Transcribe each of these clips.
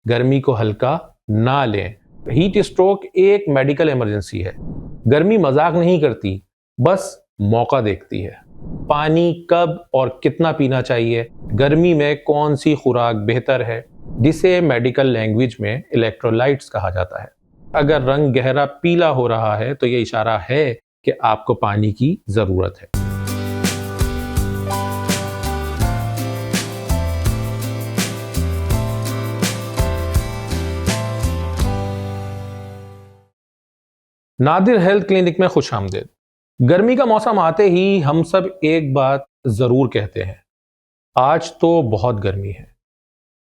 گرمی کو ہلکا نہ لیں۔ ہیٹ اسٹروک ایک میڈیکل ایمرجنسی ہے۔ گرمی مذاق نہیں کرتی، بس موقع دیکھتی ہے۔ پانی کب اور کتنا پینا چاہیے، گرمی میں کون سی خوراک بہتر ہے، جسے میڈیکل لینگویج میں الیکٹرولائٹس کہا جاتا ہے۔ اگر رنگ گہرا پیلا ہو رہا ہے تو یہ اشارہ ہے کہ آپ کو پانی کی ضرورت ہے۔ نادر ہیلتھ کلینک میں خوش آمدید۔ گرمی کا موسم آتے ہی ہم سب ایک بات ضرور کہتے ہیں، آج تو بہت گرمی ہے۔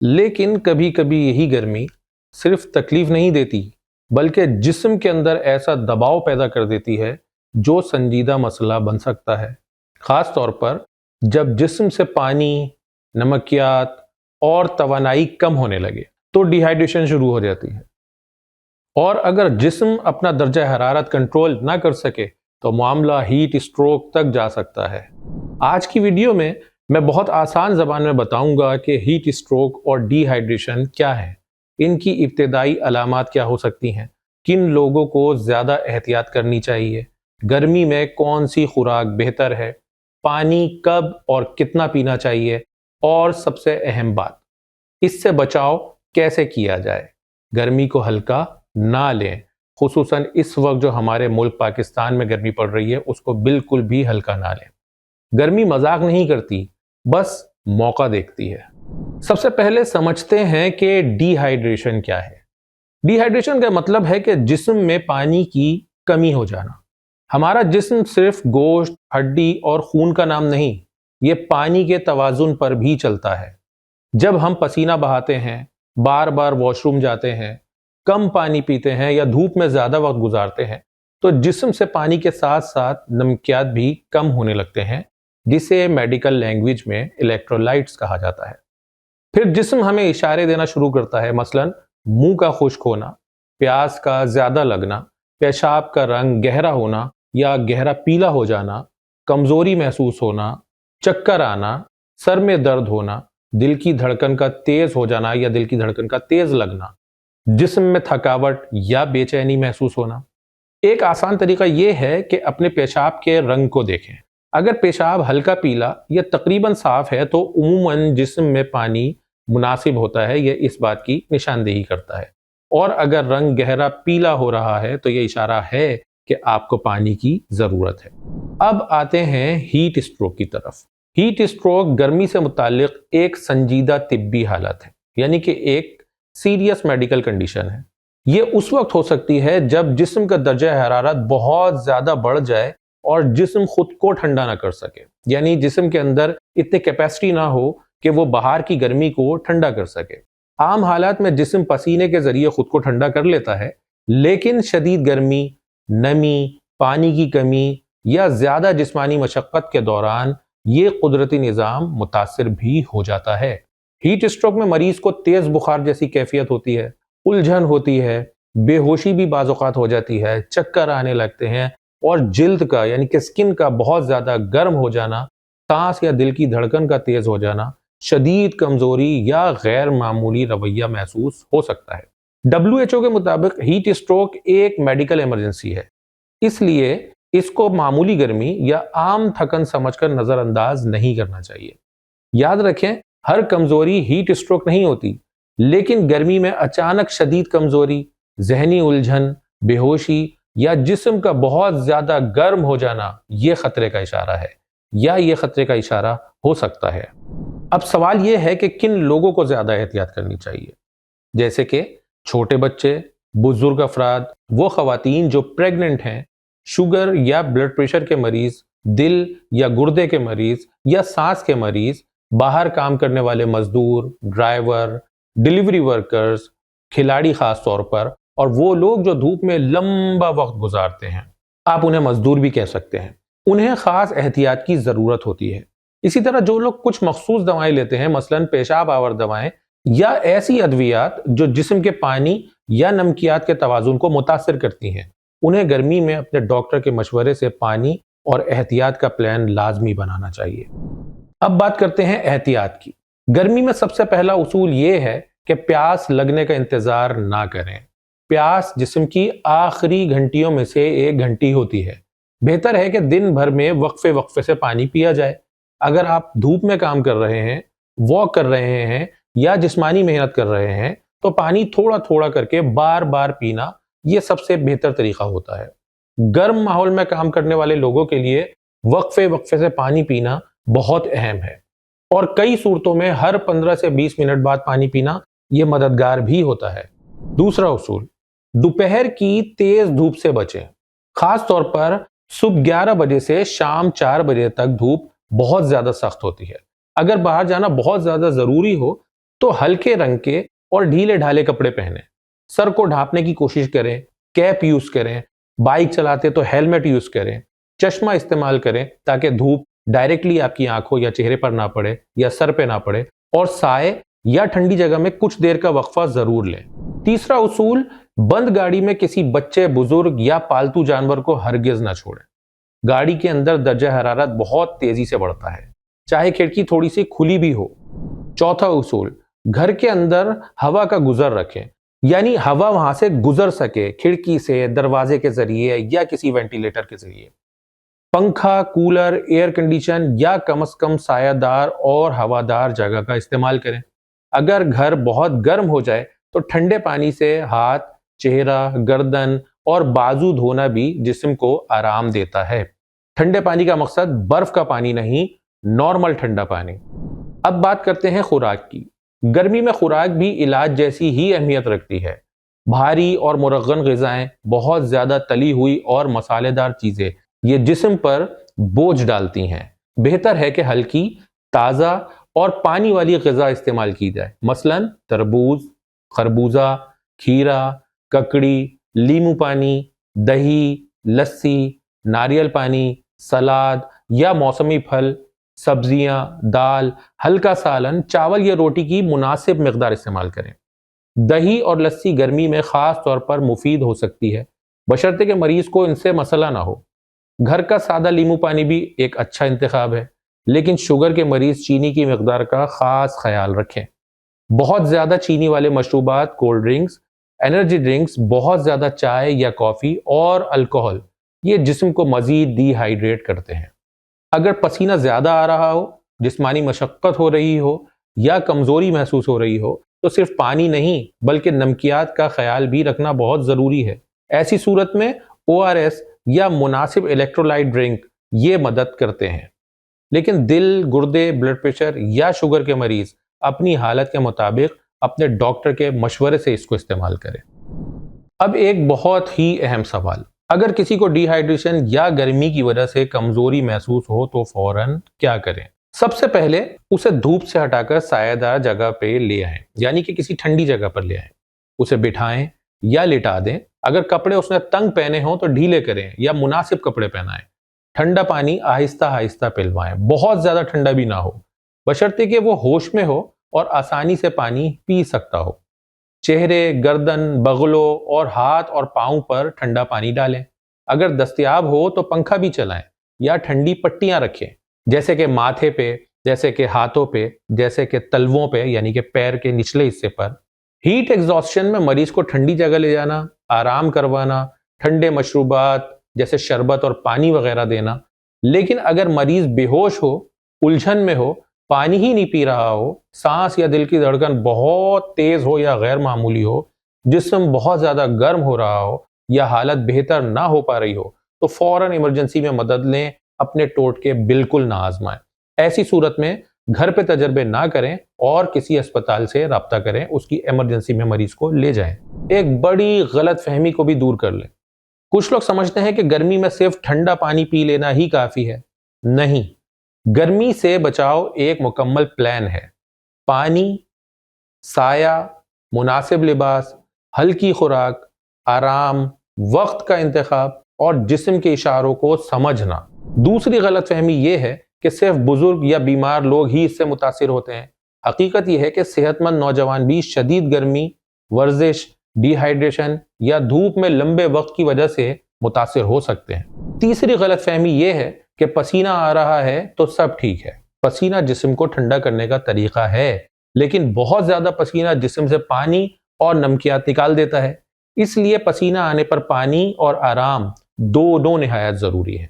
لیکن کبھی کبھی یہی گرمی صرف تکلیف نہیں دیتی، بلکہ جسم کے اندر ایسا دباؤ پیدا کر دیتی ہے جو سنجیدہ مسئلہ بن سکتا ہے، خاص طور پر جب جسم سے پانی، نمکیات اور توانائی کم ہونے لگے تو ڈی ہائیڈریشن شروع ہو جاتی ہے۔ اور اگر جسم اپنا درجہ حرارت کنٹرول نہ کر سکے تو معاملہ ہیٹ اسٹروک تک جا سکتا ہے۔ آج کی ویڈیو میں بہت آسان زبان میں بتاؤں گا کہ ہیٹ اسٹروک اور ڈی ہائیڈریشن کیا ہے، ان کی ابتدائی علامات کیا ہو سکتی ہیں، کن لوگوں کو زیادہ احتیاط کرنی چاہیے، گرمی میں کون سی خوراک بہتر ہے، پانی کب اور کتنا پینا چاہیے، اور سب سے اہم بات، اس سے بچاؤ کیسے کیا جائے۔ گرمی کو ہلکا نہ لیں، خصوصاً اس وقت جو ہمارے ملک پاکستان میں گرمی پڑ رہی ہے اس کو بالکل بھی ہلکا نہ لیں۔ گرمی مذاق نہیں کرتی، بس موقع دیکھتی ہے۔ سب سے پہلے سمجھتے ہیں کہ ڈی ہائیڈریشن کیا ہے۔ ڈی ہائیڈریشن کا مطلب ہے کہ جسم میں پانی کی کمی ہو جانا۔ ہمارا جسم صرف گوشت، ہڈی اور خون کا نام نہیں، یہ پانی کے توازن پر بھی چلتا ہے۔ جب ہم پسینہ بہاتے ہیں، بار بار واش روم جاتے ہیں، کم پانی پیتے ہیں یا دھوپ میں زیادہ وقت گزارتے ہیں تو جسم سے پانی کے ساتھ ساتھ نمکیات بھی کم ہونے لگتے ہیں، جسے میڈیکل لینگویج میں الیکٹرولائٹس کہا جاتا ہے۔ پھر جسم ہمیں اشارے دینا شروع کرتا ہے، مثلا منہ کا خشک ہونا، پیاس کا زیادہ لگنا، پیشاب کا رنگ گہرا ہونا یا گہرا پیلا ہو جانا، کمزوری محسوس ہونا، چکر آنا، سر میں درد ہونا، دل کی دھڑکن کا تیز ہو جانا یا دل کی دھڑکن کا تیز لگنا، جسم میں تھکاوٹ یا بے چینی محسوس ہونا۔ ایک آسان طریقہ یہ ہے کہ اپنے پیشاب کے رنگ کو دیکھیں۔ اگر پیشاب ہلکا پیلا یا تقریباً صاف ہے تو عموماً جسم میں پانی مناسب ہوتا ہے، یہ اس بات کی نشاندہی کرتا ہے۔ اور اگر رنگ گہرا پیلا ہو رہا ہے تو یہ اشارہ ہے کہ آپ کو پانی کی ضرورت ہے۔ اب آتے ہیں ہیٹ اسٹروک کی طرف۔ ہیٹ اسٹروک گرمی سے متعلق ایک سنجیدہ طبی حالت ہے، یعنی کہ ایک سیریس میڈیکل کنڈیشن ہے۔ یہ اس وقت ہو سکتی ہے جب جسم کا درجہ حرارت بہت زیادہ بڑھ جائے اور جسم خود کو ٹھنڈا نہ کر سکے، یعنی جسم کے اندر اتنی کیپیسٹی نہ ہو کہ وہ باہر کی گرمی کو ٹھنڈا کر سکے۔ عام حالات میں جسم پسینے کے ذریعے خود کو ٹھنڈا کر لیتا ہے، لیکن شدید گرمی، نمی، پانی کی کمی یا زیادہ جسمانی مشقت کے دوران یہ قدرتی نظام متاثر بھی ہو جاتا ہے۔ ہیٹ اسٹروک میں مریض کو تیز بخار جیسی کیفیت ہوتی ہے، الجھن ہوتی ہے، بے ہوشی بھی بعض اوقات ہو جاتی ہے، چکر آنے لگتے ہیں، اور جلد کا یعنی کہ سکن کا بہت زیادہ گرم ہو جانا، سانس یا دل کی دھڑکن کا تیز ہو جانا، شدید کمزوری یا غیر معمولی رویہ محسوس ہو سکتا ہے۔ WHO کے مطابق ہیٹ اسٹروک ایک میڈیکل ایمرجنسی ہے، اس لیے اس کو معمولی گرمی یا عام تھکن سمجھ کر نظر انداز نہیں کرنا چاہیے۔ یاد رکھیں، ہر کمزوری ہیٹ اسٹروک نہیں ہوتی، لیکن گرمی میں اچانک شدید کمزوری، ذہنی الجھن، بے ہوشی یا جسم کا بہت زیادہ گرم ہو جانا یہ خطرے کا اشارہ ہے، یا یہ خطرے کا اشارہ ہو سکتا ہے۔ اب سوال یہ ہے کہ کن لوگوں کو زیادہ احتیاط کرنی چاہیے، جیسے کہ چھوٹے بچے، بزرگ افراد، وہ خواتین جو پریگننٹ ہیں، شوگر یا بلڈ پریشر کے مریض، دل یا گردے کے مریض یا سانس کے مریض، باہر کام کرنے والے مزدور، ڈرائیور، ڈیلیوری ورکرز، کھلاڑی خاص طور پر، اور وہ لوگ جو دھوپ میں لمبا وقت گزارتے ہیں، آپ انہیں مزدور بھی کہہ سکتے ہیں، انہیں خاص احتیاط کی ضرورت ہوتی ہے۔ اسی طرح جو لوگ کچھ مخصوص دوائیں لیتے ہیں، مثلاً پیشاب آور دوائیں یا ایسی ادویات جو جسم کے پانی یا نمکیات کے توازن کو متاثر کرتی ہیں، انہیں گرمی میں اپنے ڈاکٹر کے مشورے سے پانی اور احتیاط کا پلان لازمی بنانا چاہیے۔ اب بات کرتے ہیں احتیاط کی۔ گرمی میں سب سے پہلا اصول یہ ہے کہ پیاس لگنے کا انتظار نہ کریں۔ پیاس جسم کی آخری گھنٹیوں میں سے ایک گھنٹی ہوتی ہے۔ بہتر ہے کہ دن بھر میں وقفے وقفے سے پانی پیا جائے۔ اگر آپ دھوپ میں کام کر رہے ہیں، واک کر رہے ہیں یا جسمانی محنت کر رہے ہیں تو پانی تھوڑا تھوڑا کر کے بار بار پینا یہ سب سے بہتر طریقہ ہوتا ہے۔ گرم ماحول میں کام کرنے والے لوگوں کے لیے وقفے وقفے سے پانی پینا بہت اہم ہے، اور کئی صورتوں میں ہر 15 سے 20 منٹ بعد پانی پینا یہ مددگار بھی ہوتا ہے۔ دوسرا اصول، دوپہر کی تیز دھوپ سے بچیں۔ خاص طور پر صبح 11 بجے سے شام 4 بجے تک دھوپ بہت زیادہ سخت ہوتی ہے۔ اگر باہر جانا بہت زیادہ ضروری ہو تو ہلکے رنگ کے اور ڈھیلے ڈھالے کپڑے پہنیں۔ سر کو ڈھانپنے کی کوشش کریں، کیپ یوز کریں، بائک چلاتے تو ہیلمٹ یوز کریں، چشمہ استعمال کریں تاکہ دھوپ ڈائریکٹلی آپ کی آنکھوں یا چہرے پر نہ پڑے یا سر پہ نہ پڑے، اور سائے یا ٹھنڈی جگہ میں کچھ دیر کا وقفہ ضرور لیں۔ تیسرا اصول، بند گاڑی میں کسی بچے، بزرگ یا پالتو جانور کو ہرگز نہ چھوڑیں۔ گاڑی کے اندر درجہ حرارت بہت تیزی سے بڑھتا ہے، چاہے کھڑکی تھوڑی سی کھلی بھی ہو۔ چوتھا اصول، گھر کے اندر ہوا کا گزر رکھیں، یعنی ہوا وہاں سے گزر سکے، کھڑکی سے، دروازے کے ذریعے یا کسی وینٹیلیٹر کے ذریعے۔ پنکھا، کولر، ایئر کنڈیشن یا کم از کم سایہ دار اور ہوادار جگہ کا استعمال کریں۔ اگر گھر بہت گرم ہو جائے تو ٹھنڈے پانی سے ہاتھ، چہرہ، گردن اور بازو دھونا بھی جسم کو آرام دیتا ہے۔ ٹھنڈے پانی کا مقصد برف کا پانی نہیں، نارمل ٹھنڈا پانی۔ اب بات کرتے ہیں خوراک کی۔ گرمی میں خوراک بھی علاج جیسی ہی اہمیت رکھتی ہے۔ بھاری اور مرغن غذائیں، بہت زیادہ تلی ہوئی اور مسالے دار چیزیں یہ جسم پر بوجھ ڈالتی ہیں۔ بہتر ہے کہ ہلکی، تازہ اور پانی والی غذا استعمال کی جائے، مثلاً تربوز، خربوزہ، کھیرا، ککڑی، لیمو پانی، دہی، لسی، ناریل پانی، سلاد یا موسمی پھل، سبزیاں، دال، ہلکا سالن، چاول یا روٹی کی مناسب مقدار استعمال کریں۔ دہی اور لسی گرمی میں خاص طور پر مفید ہو سکتی ہے، بشرطے کہ مریض کو ان سے مسئلہ نہ ہو۔ گھر کا سادہ لیمو پانی بھی ایک اچھا انتخاب ہے، لیکن شوگر کے مریض چینی کی مقدار کا خاص خیال رکھیں۔ بہت زیادہ چینی والے مشروبات، کولڈ ڈرنکس، انرجی ڈرنکس، بہت زیادہ چائے یا کافی اور الکوہل یہ جسم کو مزید ڈی ہائیڈریٹ کرتے ہیں۔ اگر پسینہ زیادہ آ رہا ہو، جسمانی مشقت ہو رہی ہو یا کمزوری محسوس ہو رہی ہو تو صرف پانی نہیں بلکہ نمکیات کا خیال بھی رکھنا بہت ضروری ہے۔ ایسی صورت میں ORS یا مناسب الیکٹرولائٹ ڈرنک یہ مدد کرتے ہیں، لیکن دل، گردے، بلڈ پریشر یا شوگر کے مریض اپنی حالت کے مطابق اپنے ڈاکٹر کے مشورے سے اس کو استعمال کریں۔ اب ایک بہت ہی اہم سوال، اگر کسی کو ڈی ہائیڈریشن یا گرمی کی وجہ سے کمزوری محسوس ہو تو فوراً کیا کریں؟ سب سے پہلے اسے دھوپ سے ہٹا کر سایہ دار جگہ پہ لے آئیں، یعنی کہ کسی ٹھنڈی جگہ پر لے آئیں۔ اسے بٹھائیں یا لٹا دیں۔ اگر کپڑے اس نے تنگ پہنے ہوں تو ڈھیلے کریں یا مناسب کپڑے پہنائیں۔ ٹھنڈا پانی آہستہ آہستہ پلوائیں، بہت زیادہ ٹھنڈا بھی نہ ہو، بشرطے کہ وہ ہوش میں ہو اور آسانی سے پانی پی سکتا ہو۔ چہرے، گردن، بغلوں اور ہاتھ اور پاؤں پر ٹھنڈا پانی ڈالیں۔ اگر دستیاب ہو تو پنکھا بھی چلائیں یا ٹھنڈی پٹیاں رکھیں، جیسے کہ ماتھے پہ، جیسے کہ ہاتھوں پہ، جیسے کہ تلووں پہ یعنی کہ پیر کے نچلے حصے پر۔ ہیٹ ایگزاسشن میں مریض کو ٹھنڈی جگہ لے جانا، آرام کروانا، ٹھنڈے مشروبات جیسے شربت اور پانی وغیرہ دینا۔ لیکن اگر مریض بے ہوش ہو، الجھن میں ہو، پانی ہی نہیں پی رہا ہو، سانس یا دل کی دھڑکن بہت تیز ہو یا غیر معمولی ہو، جسم بہت زیادہ گرم ہو رہا ہو یا حالت بہتر نہ ہو پا رہی ہو تو فوراً ایمرجنسی میں مدد لیں، اپنے ٹوٹکے بالکل نہ آزمائیں۔ ایسی صورت میں گھر پہ تجربے نہ کریں اور کسی اسپتال سے رابطہ کریں، اس کی ایمرجنسی میں مریض کو لے جائیں۔ ایک بڑی غلط فہمی کو بھی دور کر لیں۔ کچھ لوگ سمجھتے ہیں کہ گرمی میں صرف ٹھنڈا پانی پی لینا ہی کافی ہے۔ نہیں، گرمی سے بچاؤ ایک مکمل پلان ہے۔ پانی، سایہ، مناسب لباس، ہلکی خوراک، آرام، وقت کا انتخاب اور جسم کے اشاروں کو سمجھنا۔ دوسری غلط فہمی یہ ہے کہ صرف بزرگ یا بیمار لوگ ہی اس سے متاثر ہوتے ہیں۔ حقیقت یہ ہے کہ صحت مند نوجوان بھی شدید گرمی، ورزش، ڈی ہائیڈریشن یا دھوپ میں لمبے وقت کی وجہ سے متاثر ہو سکتے ہیں۔ تیسری غلط فہمی یہ ہے کہ پسینہ آ رہا ہے تو سب ٹھیک ہے۔ پسینہ جسم کو ٹھنڈا کرنے کا طریقہ ہے، لیکن بہت زیادہ پسینہ جسم سے پانی اور نمکیات نکال دیتا ہے، اس لیے پسینہ آنے پر پانی اور آرام دونوں نہایت ضروری ہے۔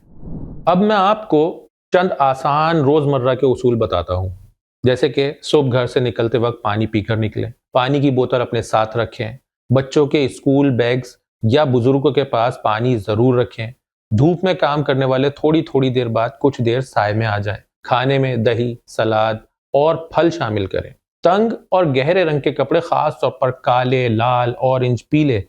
اب میں آپ کو چند آسان روزمرہ کے اصول بتاتا ہوں، جیسے کہ صبح گھر سے نکلتے وقت پانی پی کر نکلیں، پانی کی بوتل اپنے ساتھ رکھیں، بچوں کے اسکول بیگز یا بزرگوں کے پاس پانی ضرور رکھیں، دھوپ میں کام کرنے والے تھوڑی دیر بعد کچھ دیر سائے میں آ جائیں، کھانے میں دہی، سلاد اور پھل شامل کریں، تنگ اور گہرے رنگ کے کپڑے خاص طور پر کالے، لال، اورنج، پیلے،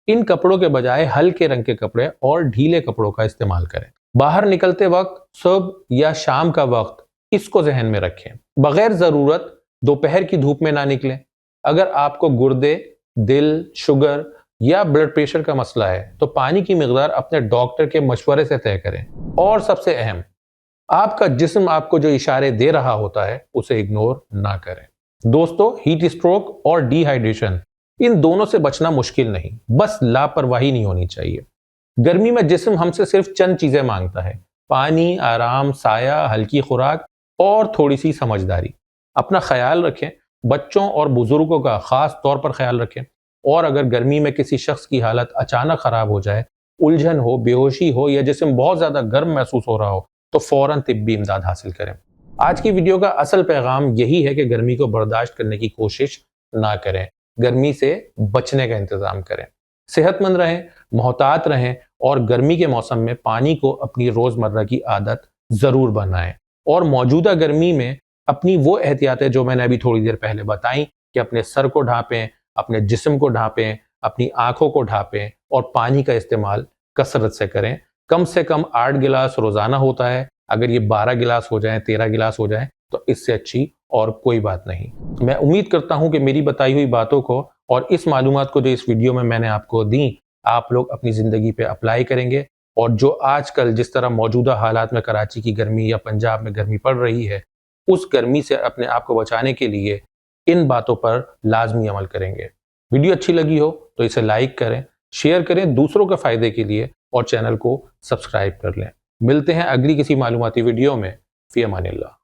ان کپڑوں کے بجائے ہلکے رنگ کے کپڑے اور ڈھیلے کپڑوں کا استعمال کریں۔ باہر نکلتے وقت صبح یا شام کا وقت اس کو ذہن میں رکھیں، بغیر ضرورت دوپہر کی دھوپ میں نہ نکلیں۔ اگر آپ کو گردے، دل، شوگر یا بلڈ پریشر کا مسئلہ ہے تو پانی کی مقدار اپنے ڈاکٹر کے مشورے سے طے کریں۔ اور سب سے اہم، آپ کا جسم آپ کو جو اشارے دے رہا ہوتا ہے اسے اگنور نہ کریں۔ دوستو، ہیٹ اسٹروک اور ڈی ہائیڈریشن ان دونوں سے بچنا مشکل نہیں، بس لاپرواہی نہیں ہونی چاہیے۔ گرمی میں جسم ہم سے صرف چند چیزیں مانگتا ہے: پانی، آرام، سایہ، ہلکی خوراک اور تھوڑی سی سمجھداری۔ اپنا خیال رکھیں، بچوں اور بزرگوں کا خاص طور پر خیال رکھیں، اور اگر گرمی میں کسی شخص کی حالت اچانک خراب ہو جائے، الجھن ہو، بے ہوشی ہو یا جسم بہت زیادہ گرم محسوس ہو رہا ہو تو فوراً طبی امداد حاصل کریں۔ آج کی ویڈیو کا اصل پیغام یہی ہے کہ گرمی کو برداشت کرنے کی کوشش نہ کریں، گرمی سے بچنے کا انتظام کریں۔ صحت مند رہیں، محتاط رہیں اور گرمی کے موسم میں پانی کو اپنی روزمرہ کی عادت ضرور بنائیں۔ اور موجودہ گرمی میں اپنی وہ احتیاطیں جو میں نے ابھی تھوڑی دیر پہلے بتائیں کہ اپنے سر کو ڈھانپیں، اپنے جسم کو ڈھانپیں، اپنی آنکھوں کو ڈھانپیں اور پانی کا استعمال کثرت سے کریں۔ کم سے کم 8 گلاس روزانہ ہوتا ہے، اگر یہ 12 گلاس ہو جائیں، 13 گلاس ہو جائیں تو اس سے اچھی اور کوئی بات نہیں۔ میں امید کرتا ہوں کہ میری بتائی ہوئی باتوں کو اور اس معلومات کو جو اس ویڈیو میں نے آپ کو دیں، آپ لوگ اپنی زندگی پہ اپلائی کریں گے، اور جو آج کل جس طرح موجودہ حالات میں کراچی کی گرمی یا پنجاب میں گرمی پڑ رہی ہے، اس گرمی سے اپنے آپ کو بچانے کے لیے ان باتوں پر لازمی عمل کریں گے۔ ویڈیو اچھی لگی ہو تو اسے لائک کریں، شیئر کریں دوسروں کے فائدے کے لیے، اور چینل کو سبسکرائب کر لیں۔ ملتے ہیں اگلی کسی معلوماتی ویڈیو میں۔ فی امان اللہ۔